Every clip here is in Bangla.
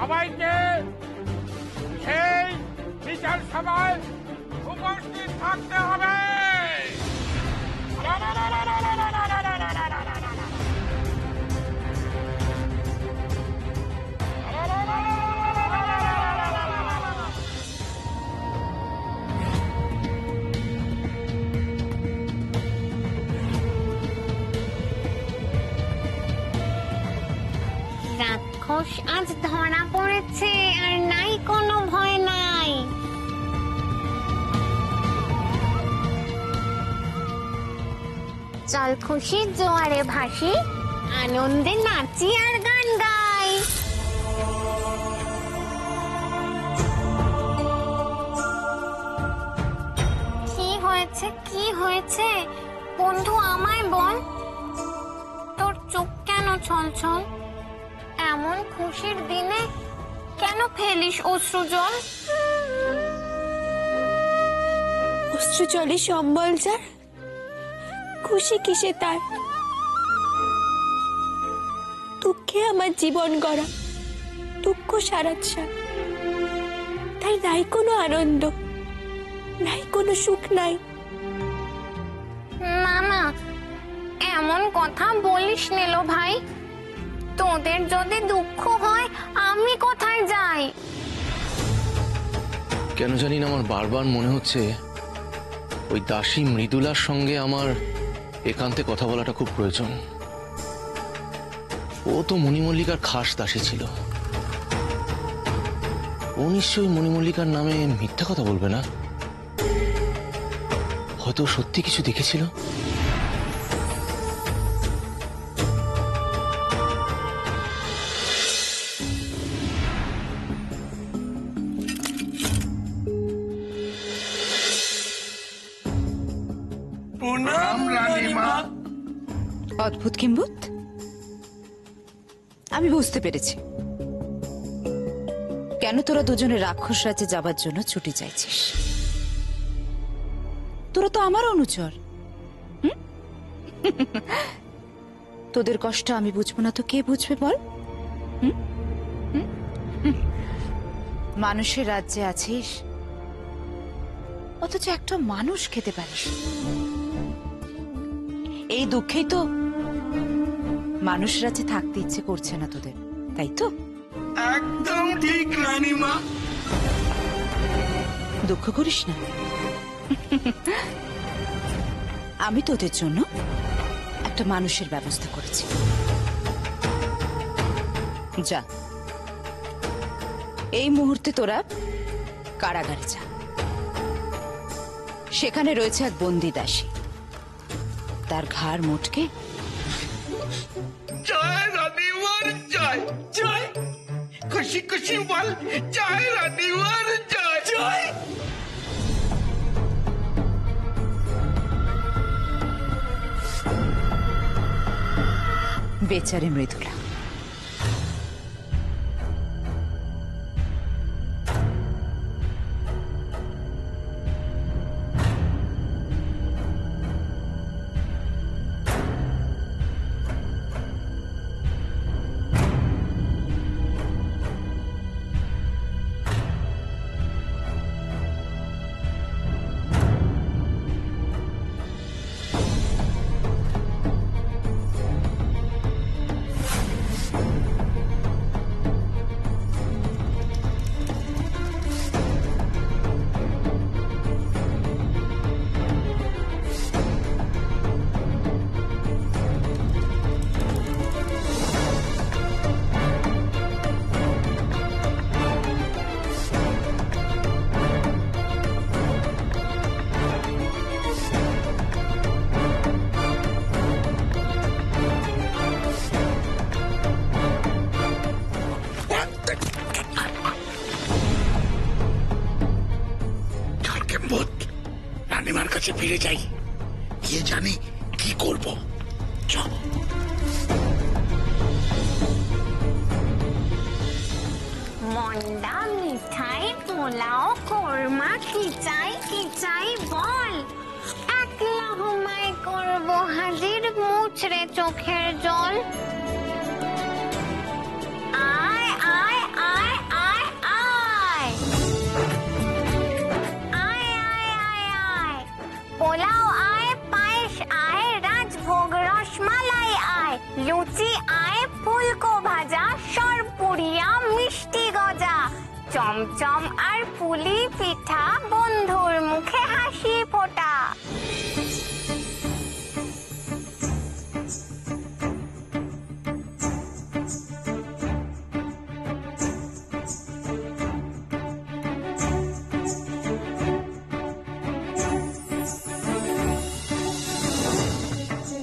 সবাইকে সেই বিচার সভায় উপস্থিত থাকতে হবে। রাক্ষস আজ ধরা পড়েছে, আর নাই কোনো ভয় নাই। চল খুশির জোয়ারে ভাসি, আনন্দে নাচি আর গান গাই। কি হয়েছে, কি হয়েছে বন্ধু, আমায় বল। তোর চোখ কেন ছলছল? এমন খুশির দিনে কেন ফেলিস অশ্রু জল? অশ্রু জলে সম্বল যার, খুশি কিসে তার? দুঃখে আমার জীবন গড়া, দুঃখ সারাচ্ছা, তাই নাই কোনো আনন্দ, নাই কোনো সুখ নাই। না না, এমন কথা বলিস নিলো ভাই। তোদের যদি দুঃখ হয় আমি কোথায় যাই? কেন জানি না, আমার বারবার মনে হচ্ছে ওই দাসী মৃদুলার সঙ্গে আমার একান্তে কথা বলাটা খুব প্রয়োজন। ও তো মণিমল্লিকার খাস দাসী ছিল। ও নিশ্চয়ই মণিমল্লিকার নামে মিথ্যা কথা বলবে না। হয়তো সত্যি কিছু দেখেছিল। অদ্ভুত কিম্বুত, আমি বুঝতে পেরেছি কেন তোরা দুজনে রাক্ষস রাজ্যে যাবার জন্য ছুটি চাইছিস। তোরা তো আমার অনুচর। তোদের কষ্ট আমি বুঝবো না তো কে বুঝবে বল? মানুষের রাজ্যে আছিস, অথচ একটা মানুষ খেতে পারিস। এই দুঃখেই তো মানুষ রাজ্যে থাকতে ইচ্ছে করছে না তোদের, তাই তো? একদম ঠিক রানীমা। দুঃখ করিস না, আমি তোদের জন্য একটা মানুষের ব্যবস্থা করেছি। যা, এই মুহূর্তে তোরা কারাগারে যা। সেখানে রয়েছে এক বন্দি দাসী, তার ঘাড় মোটকে জয় রানীমার জয় জয়, খুশি খুশি বল জয় রানীমার জয় জয়। বেচারে মৃদুলা। রানীমার কাছে ফিরে যাই, কে জানে কি করব। মন্ডা, মিঠাই, পোলাও, কোরমা, কি চাই বল। এক লহমায় করব হাজির, মুছরে চোখের জল। আয় আয় আয় চমচম আর পুলি পিঠা, বন্ধুর মুখে হাসি ফোটা।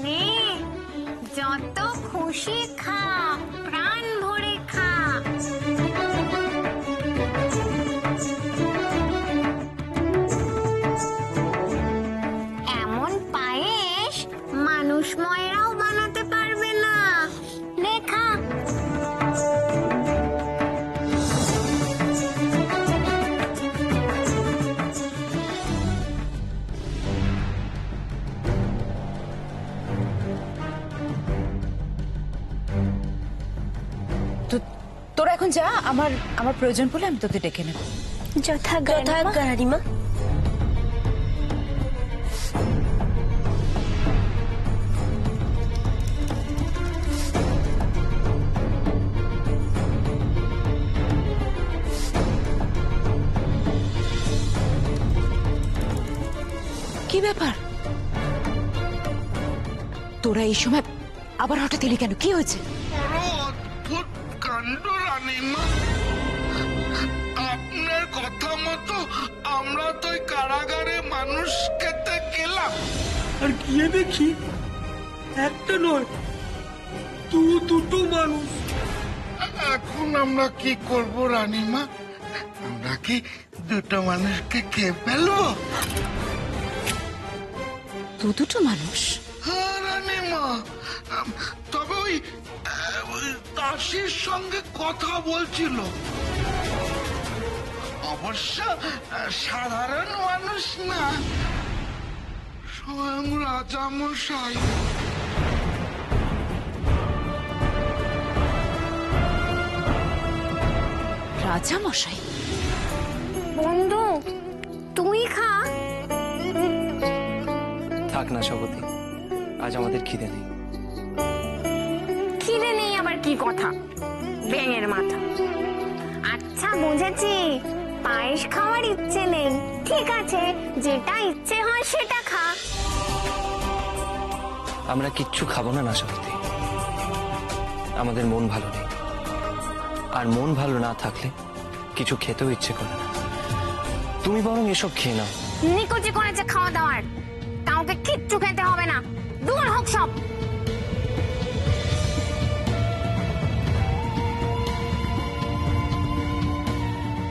নে, যত খুশি খা, প্রাণ ভরে খা। এমন পায়েস মানুষ ময়রাও বানাতে পারবে না। নে খা। তোরা এখন যা, আমার আমার প্রয়োজন পড়লে আমি তোদের ডেকে নেব। যথাজ্ঞা রানীমা। কি ব্যাপার, তোরা এই সময় আবার হঠাৎ এলি কেন? কি হয়েছে? বড় অদ্ভুত কাণ্ড রানীমা। আপনার কথা মতো আমরা তো ওই কারাগারে মানুষ খেতে গেলাম, আর গিয়ে দেখি একটা নয় দুটো মানুষ। এখন আমরা কি করব রানীমা? আমরা কি দুটো মানুষকে খেয়ে ফেলবো? দুটো মানুষ? হ্যাঁ রানীমা, তবে ওই দাসীর সঙ্গে কথা বলছিল। অবশ্য সাধারণ মানুষ না, স্বয়ং রাজামশাই। রাজামশাই? বন্ধু, তুই খা। থাক না সবতী, আজ আমাদের খিদে নেই। খিদে নেই আবার কি কথা, ব্যাঙের মাথা। আচ্ছা বুঝেছি, পায়েস খাওয়ার ইচ্ছে নেই। ঠিক আছে, যেটা ইচ্ছে হয় সেটা খা। আমরা কিচ্ছু খাবো না নাশবতী, আমাদের মন ভালো নেই। আর মন ভালো না থাকলে কিছু খেতেও ইচ্ছে করে না। তুমি বরং এসব খেয়ে নাও। নিকুচি করেছে খাওয়া দাওয়ার, কাউকে কিচ্ছু খেতে হবে না। দূর হোক সব।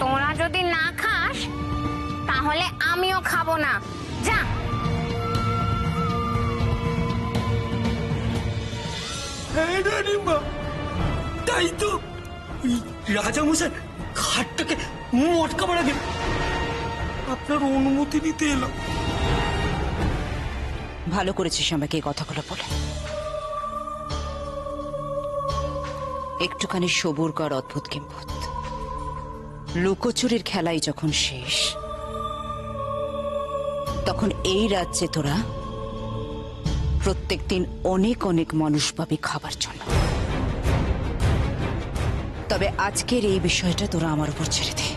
তোরা যদি না খাস তাহলে আমিও খাবো না। যা। হ্যাঁ রানীমা, তাই তো রাজামশাই খাটটাকে মটকাবার আগে আপনার অনুমতি নিতে এলাম। ভালো করেছিস আমাকে এই কথাগুলো বলে। একটুখানি সবুর কর অদ্ভুত কিম্ভূত। লুকোচুরির খেলাই যখন শেষ, তখন এই রাজ্যে তোরা প্রত্যেকদিন অনেক অনেক মানুষ পাবি খাবার জন্য। তবে আজকের এই বিষয়টা তোরা আমার উপর ছেড়ে দে।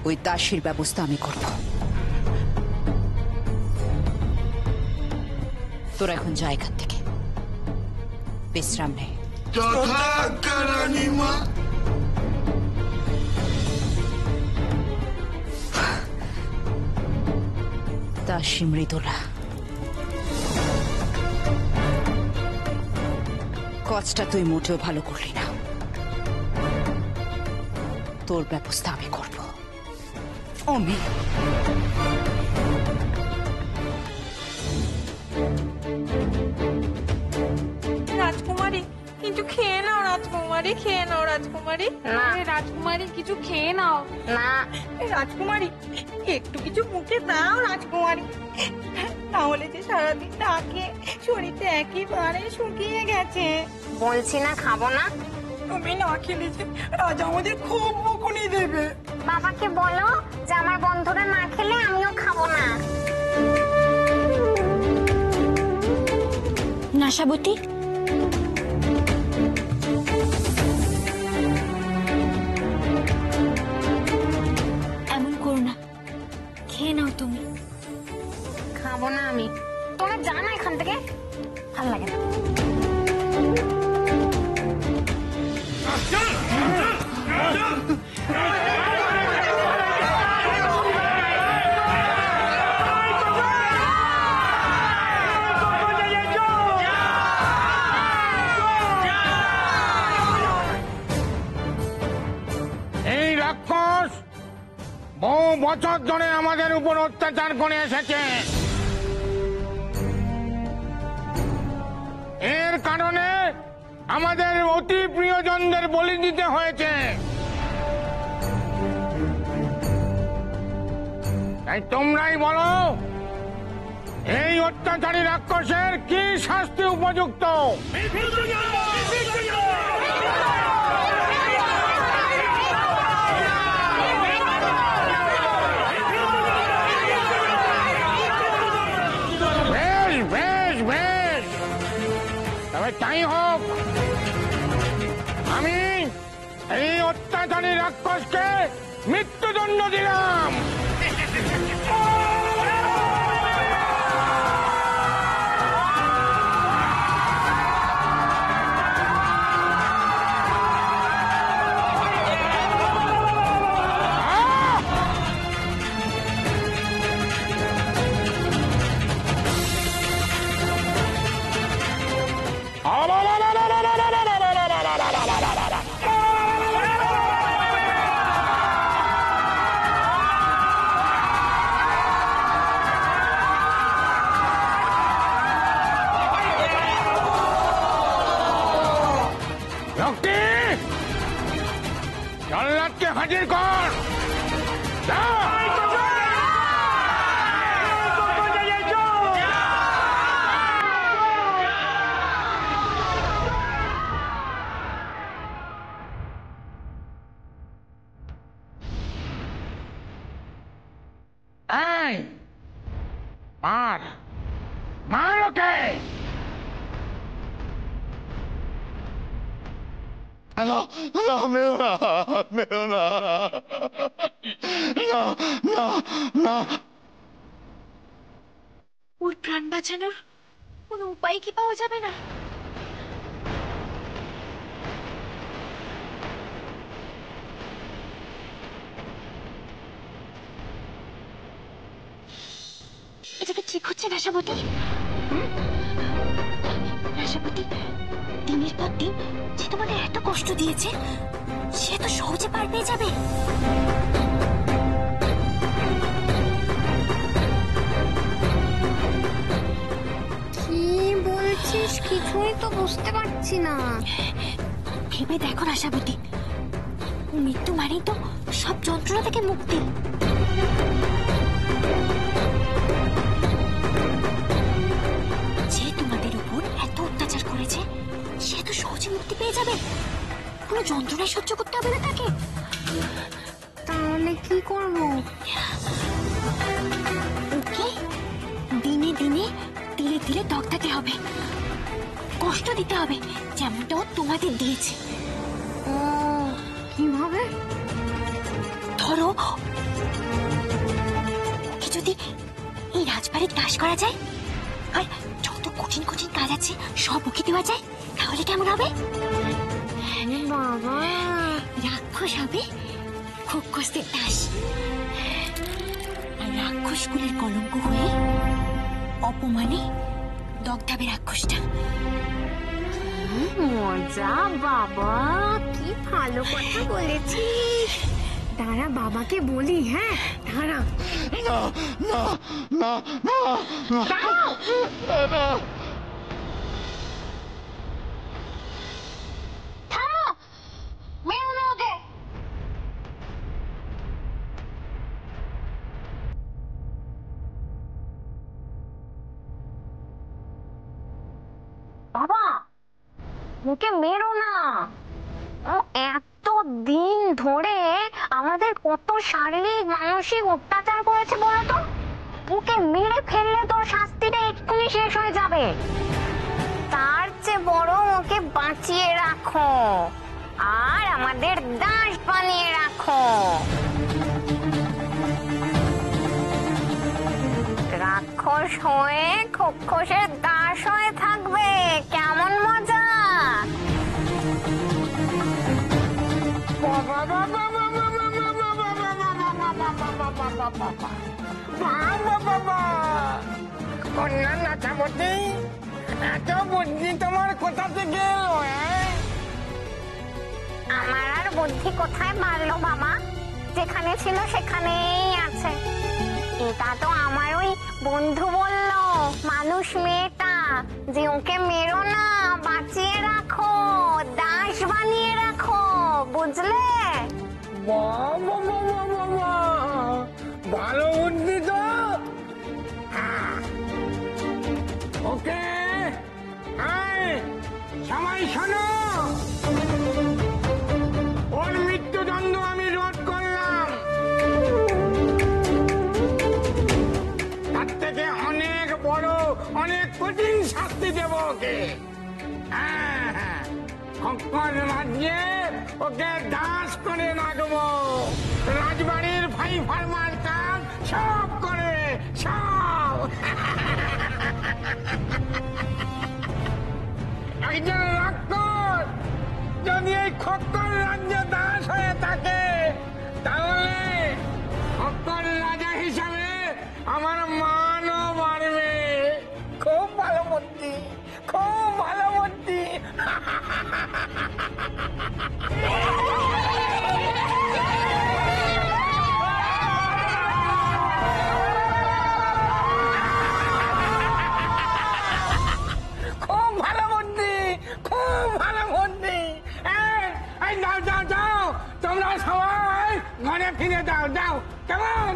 ওই দাসীর ব্যবস্থা আমি করব। তোরা এখন যা এখান থেকে, বিশ্রাম নে। যথাজ্ঞা রানীমা। দাসী মৃদুলা, কাজটা তুই মোটেও ভালো করলি না। তোর ব্যবস্থা আমি করব। আমি রাজকুমারী, কিন্তু খেয়ে নাও রাজকুমারী, খেয়ে নাও রাজকুমারী। না। রাজকুমারী কিছু খেয়ে নাও। না, রাজকুমারী একটু কিছু মুখে দাও রাজকুমারী, তাহলে যে সারাদিন না খেয়ে শরীরটা একেবারে শুকিয়ে গেছে। বলছি না খাবো না। তুমি না খেলে যে রাজা আমাদের খুব বকুনি দেবে। বাবাকে বলো যে আমার বন্ধুরা না খেলে আমিও খাবো না। নাশাবতী, এই রাক্ষস বহু বছর ধরে আমাদের উপর অত্যাচার করে এসেছে। এর কারণে আমাদের অতি প্রিয়জনদের বলি দিতে হয়েছে। তাই তোমরাই বলো, এই অত্যাচারী রাক্ষসের কি শাস্তি উপযুক্ত? বেশ বেশ বেশ, তবে তাই হোক। আমি এই অত্যাচারী রাক্ষসকে মৃত্যুদণ্ড দিলাম। জল্লাদকে হাজির কর। এই মার, মার ওকে। No, no, মেরো না, মেরো না, না, না, না। ওর প্রাণ বাঁচানোর কোনো উপায় কি পাওয়া যাবে না? এটা তো ঠিক হচ্ছে না, আশাবতী। আশাবতী, দিনের পর দিন যে তোমাদের এত কষ্ট দিয়েছে, সে তো সহজে পার পেয়ে যাবে। কি বলছিস কিছুই তো বুঝতে পারছি না। ভেবে দেখো আশাবতী, মৃত্যু মানেই তো সব যন্ত্রণা থেকে মুক্তি। যে তোমাদের উপর এত অত্যাচার করেছে, সে তো সহজে মুক্তি পেয়ে যাবে। কোনো যন্ত্রণায় সহ্য করতে হবে না তাকে। তাহলে কি করবো? ওকে দিনে দিনে ধীরে ধীরে দগ্ধাতে হবে, কষ্ট দিতে হবে, যেমনটা ও তোমাদের দিয়েছে। কিভাবে? ধরো ওকে যদি এই রাজবাড়ির দাস করা যায়, আর যত কঠিন কঠিন কাজ আছে সব ওকে দেওয়া যায়, তাহলে কেমন হবে? বাবা, রাক্ষস হবে খুক্ষসদের দাস, আর রাক্ষসগুলির কলঙ্ক হয়ে অপমানে দগ্ধাবে রাক্ষসটা। মজা বাবা, কি ভালো কথা বলেছিস। দাঁড়া বাবাকে বলি। হ্যাঁ দাঁড়া। না, না, না, না, না, না। বাবা, ওকে মেরো না। ও এত দিন ধরে আমাদের কত শারীরিক মানসিক অত্যাচার করেছে বলতো। ওকে মেরে ফেললে তোর শাস্তিটা এক্ষুনি শেষ হয়ে যাবে। তার চেয়ে বরং ওকে বাঁচিয়ে রাখো আর আমাদের দাস বানিয়ে রাখো। রাক্ষস হয়ে খক্ষসের দাস হয়ে থাকবে। কেমন মজা বাবা। বাবা বাবা বাবা কন্যা নাথাবতী, এত বুদ্ধি তোমার কোথা থেকে এলো? আমার আর বুদ্ধি কোথায় বাড়লো বাবা, যেখানে ছিল সেখানেই আছে। এটা তো আমার ওই বন্ধু বললো, মানুষ মেয়েটা, যে ওকে মেরো না, বাঁচিয়ে রাখো, দাস বানিয়ে রাখো, বুঝলে? বাবা বাবা বাবা, ভালো বুদ্ধি তো। ওকে, সবাই শোনো, ওর মৃত্যুদণ্ড আমি রোধ করলাম। তার থেকে অনেক বড়, অনেক কঠিন শাস্তি দেব ওকে। খক্কর রাজ্যে ওকে দাস করে রাখবো, রাজবাড়ির ভাই ফার্মার কাজ সব করে, সব। একজন রাক্ষস যদি এই খক্কর রাজ্যে দাস হয়ে থাকে, তাহলে খক্কর রাজা হিসাবে আমার মানও বাড়বে। খুব ভালো বুদ্ধি, খুব ভালো বুদ্ধি। খুব ভালো বুদ্ধি, খুব ভালো বুদ্ধি। এই যাও যাও যাও, তোমরা সবাই ঘরে ফিরে যাও, যাও, কেমন?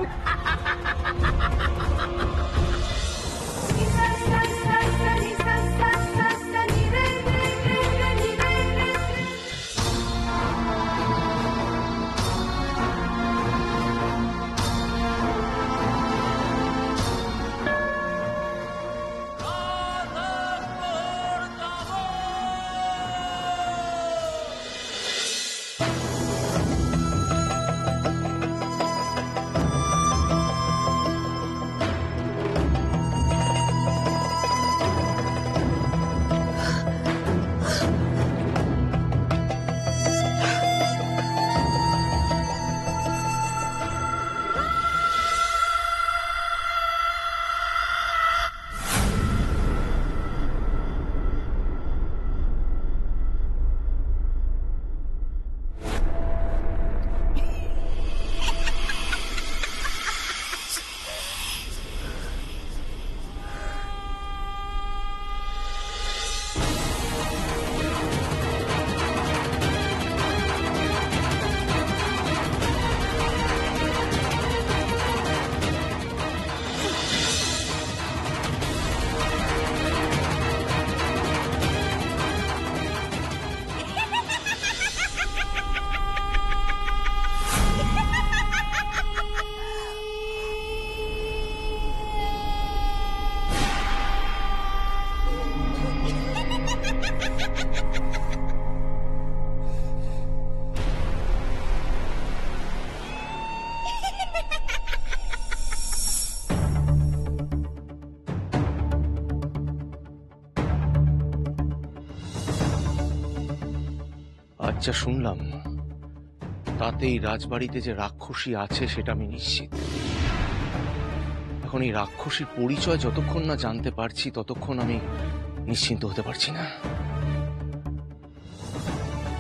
যা শুনলাম তাতেই রাজবাড়িতে যে রাক্ষসী আছে সেটা আমি নিশ্চিত। এখন এই রাক্ষসীর পরিচয় যতক্ষণ না জানতে পারছি ততক্ষণ আমি নিশ্চিন্ত হতে পারছি না।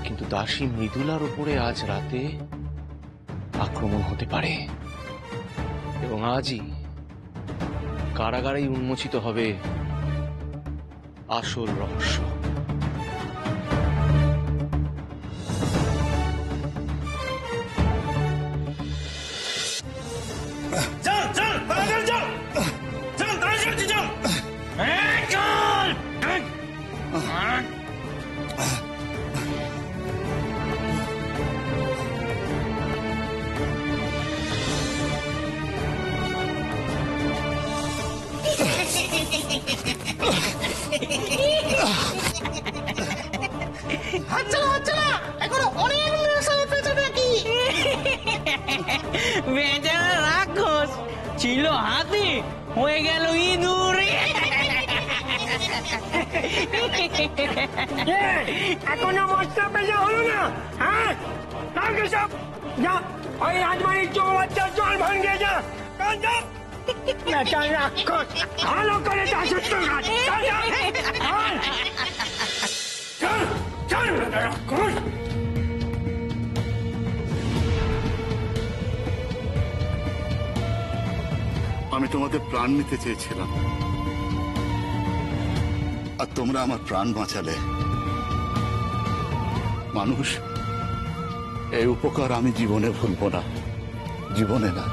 কিন্তু দাসী মৃদুলার উপরে আজ রাতে আক্রমণ হতে পারে এবং আজই কারাগারেই উন্মোচিত হবে আসল রহস্য। বেচারা রাক্ষস ছিল হাতি, হয়ে গেল ইঁদুর। এখনো মশলা পেঁচা হলো না? হ্যাঁ, কালকে সব যা ওই রাজবাড়ির চৌবাচ্চার জল ভাঙিয়ে যা যা বেটা রাক্ষস ভালো করে দাসত্ব ঘাট চল চল বেটা রাক্ষস আমি তোমাদের প্রাণ নিতে চেয়েছিলাম, আর তোমরা আমার প্রাণ বাঁচালে। মানুষ, এই উপকার আমি জীবনে ভুলবো না, জীবনে না।